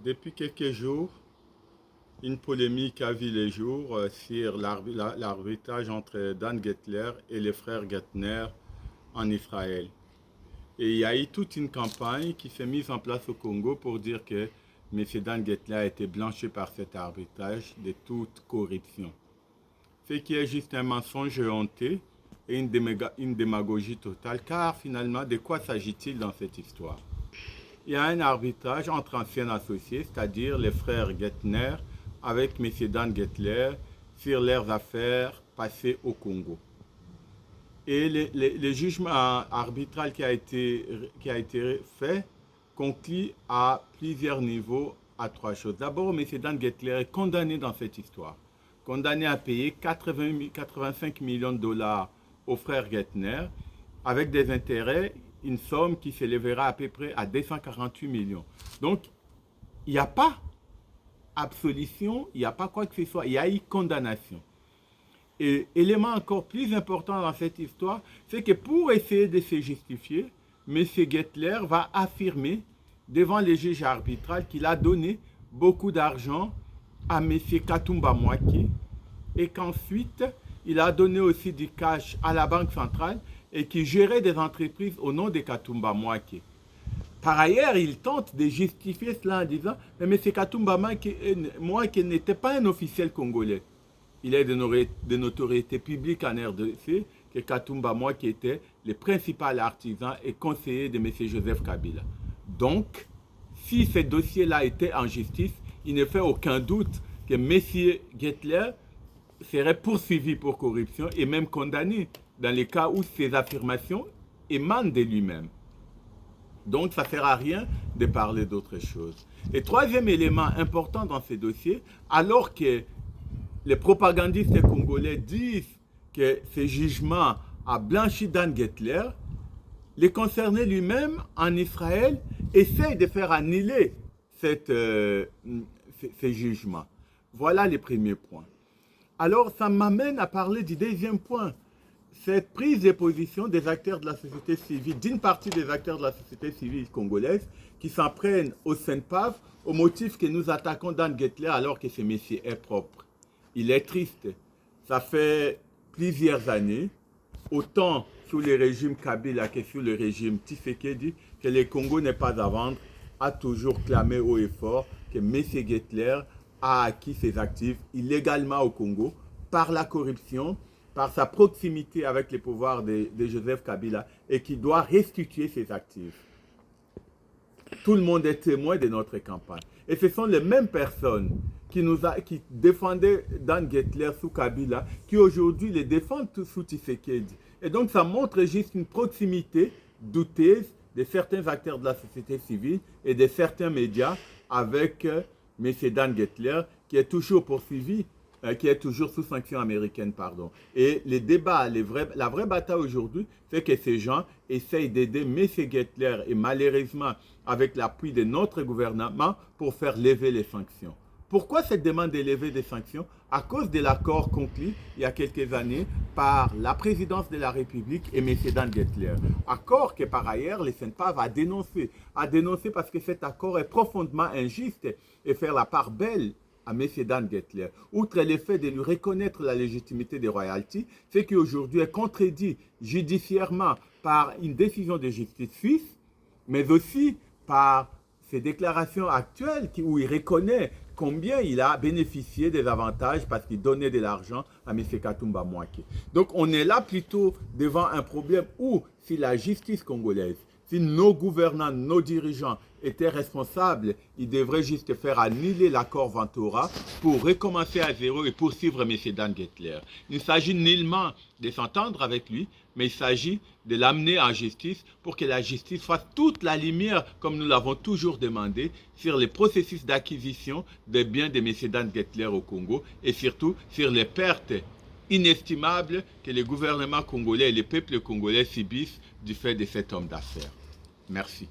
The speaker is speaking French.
Depuis quelques jours, une polémique a vu le jour sur l'arbitrage entre Dan Gettler et les frères Gettner en Israël. Et il y a eu toute une campagne qui s'est mise en place au Congo pour dire que M. Dan Gettler a été blanchi par cet arbitrage de toute corruption. Ce qui est juste un mensonge honteux et une démagogie totale, car finalement, de quoi s'agit-il dans cette histoire? Il y a un arbitrage entre anciens associés, c'est-à-dire les frères Gettner, avec M. Dan Gettler, sur leurs affaires passées au Congo. Et le jugement arbitral qui a été fait conclut à plusieurs niveaux à trois choses. D'abord, M. Dan Gettler est condamné dans cette histoire. Condamné à payer 85 millions de dollars aux frères Gettner, avec des intérêts, une somme qui s'élèvera à peu près à 248 millions. Donc, il n'y a pas absolution, il n'y a pas quoi que ce soit, il y a eu condamnation. Et élément encore plus important dans cette histoire, c'est que pour essayer de se justifier, M. Gettler va affirmer devant les juges arbitrales qu'il a donné beaucoup d'argent à M. Katumba Mwake et qu'ensuite, il a donné aussi du cash à la Banque centrale et qui gérait des entreprises au nom de Katumba Mwake. Par ailleurs, il tente de justifier cela en disant « Mais M. Katumba Mwake n'était pas un officiel congolais. Il est de notoriété publique en RDC que Katumba Mwake était le principal artisan et conseiller de M. Joseph Kabila. Donc, si ce dossier-là était en justice, il ne fait aucun doute que M. Gettler serait poursuivi pour corruption et même condamné dans les cas où ces affirmations émanent de lui-même. Donc, ça ne sert à rien de parler d'autre chose. Et troisième élément important dans ce dossier, alors que les propagandistes congolais disent que ce jugement a blanchi Dan Gettler, les concernés lui-même en Israël essayent de faire annuler ce jugement. Voilà les premiers points. Alors, ça m'amène à parler du deuxième point. Cette prise de position des acteurs de la société civile, d'une partie des acteurs de la société civile congolaise, qui s'en prennent au SENPAV au motif que nous attaquons Dan Gettler alors que ce monsieur est propre. Il est triste. Ça fait plusieurs années, autant sous le régime Kabila que sous le régime Tshisekedi, que le Congo n'est pas à vendre, a toujours clamé haut et fort que M. Gettler a acquis ses actifs illégalement au Congo par la corruption, par sa proximité avec les pouvoirs de Joseph Kabila et qui doit restituer ses actifs. Tout le monde est témoin de notre campagne. Et ce sont les mêmes personnes qui défendaient Dan Gettler sous Kabila qui aujourd'hui les défendent sous Tshisekedi. Et donc ça montre juste une proximité douteuse de certains acteurs de la société civile et de certains médias avec M. Dan Gettler qui est toujours poursuivi, qui est toujours sous sanction américaine, pardon. Et les débats, la vraie bataille aujourd'hui, c'est que ces gens essayent d'aider M. Gettler et malheureusement avec l'appui de notre gouvernement pour faire lever les sanctions. Pourquoi cette demande de lever des sanctions? À cause de l'accord conclu il y a quelques années par la présidence de la République et M. Dan Gettler. Accord que par ailleurs le SENPAV a dénoncé. A dénoncé parce que cet accord est profondément injuste et faire la part belle à M. Dan Gettler. Outre le fait de lui reconnaître la légitimité des royalties, ce qui aujourd'hui est contredit judiciairement par une décision de justice suisse, mais aussi par ses déclarations actuelles où il reconnaît combien il a bénéficié des avantages parce qu'il donnait de l'argent à M. Katumba Mwake. Donc on est là plutôt devant un problème où si la justice congolaise, si nos gouvernants, nos dirigeants étaient responsables, ils devraient juste faire annuler l'accord Ventura pour recommencer à zéro et poursuivre M. Dan Gettler. Il ne s'agit nullement de s'entendre avec lui, mais il s'agit de l'amener en justice pour que la justice fasse toute la lumière, comme nous l'avons toujours demandé, sur les processus d'acquisition des biens de M. Dan Gettler au Congo et surtout sur les pertes inestimables que les gouvernements congolais et les peuples congolais subissent du fait de cet homme d'affaires. Merci.